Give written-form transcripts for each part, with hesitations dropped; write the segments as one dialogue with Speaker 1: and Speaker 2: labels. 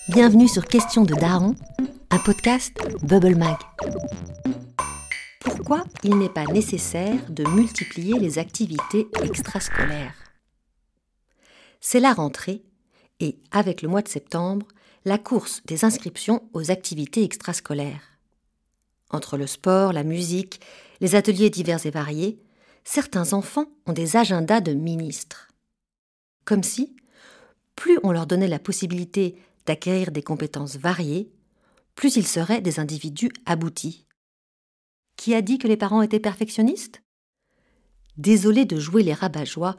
Speaker 1: Bienvenue sur Question de Daron, un podcast Bubble Mag. Pourquoi il n'est pas nécessaire de multiplier les activités extrascolaires ? C'est la rentrée et, avec le mois de septembre, la course des inscriptions aux activités extrascolaires. Entre le sport, la musique, les ateliers divers et variés, certains enfants ont des agendas de ministres. Comme si, plus on leur donnait la possibilité d'acquérir des compétences variées, plus ils seraient des individus aboutis. Qui a dit que les parents étaient perfectionnistes ? Désolé de jouer les rabat-joie,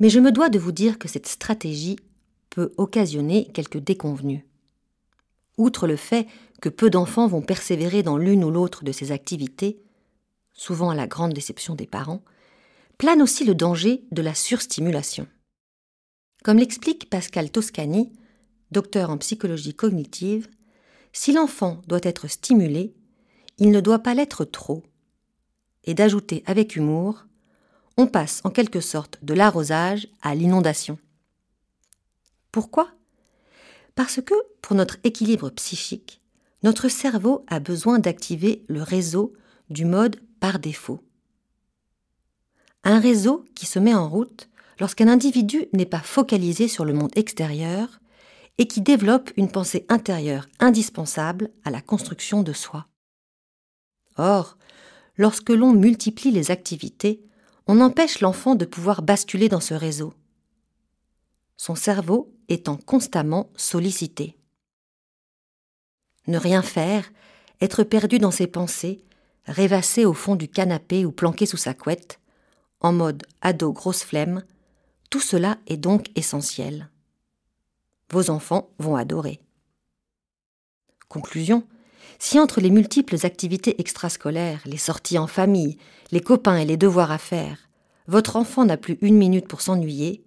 Speaker 1: mais je me dois de vous dire que cette stratégie peut occasionner quelques déconvenues. Outre le fait que peu d'enfants vont persévérer dans l'une ou l'autre de ces activités, souvent à la grande déception des parents, plane aussi le danger de la surstimulation. Comme l'explique Pascal Toscani, docteur en psychologie cognitive, si l'enfant doit être stimulé, il ne doit pas l'être trop. Et d'ajouter avec humour, on passe en quelque sorte de l'arrosage à l'inondation. Pourquoi ? Parce que, pour notre équilibre psychique, notre cerveau a besoin d'activer le réseau du mode par défaut. Un réseau qui se met en route lorsqu'un individu n'est pas focalisé sur le monde extérieur et qui développe une pensée intérieure indispensable à la construction de soi. Or, lorsque l'on multiplie les activités, on empêche l'enfant de pouvoir basculer dans ce réseau, son cerveau étant constamment sollicité. Ne rien faire, être perdu dans ses pensées, rêvasser au fond du canapé ou planqué sous sa couette, en mode ado grosse flemme, tout cela est donc essentiel. Vos enfants vont adorer. Conclusion, si entre les multiples activités extrascolaires, les sorties en famille, les copains et les devoirs à faire, votre enfant n'a plus une minute pour s'ennuyer,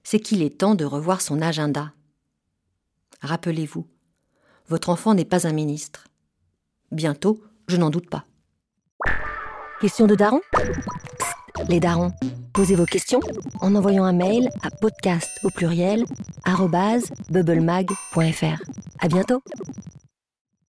Speaker 1: c'est qu'il est temps de revoir son agenda. Rappelez-vous, votre enfant n'est pas un ministre. Bientôt, je n'en doute pas. Question de daron ? Les darons, posez vos questions en envoyant un mail à podcast@bubblemag.fr. À bientôt.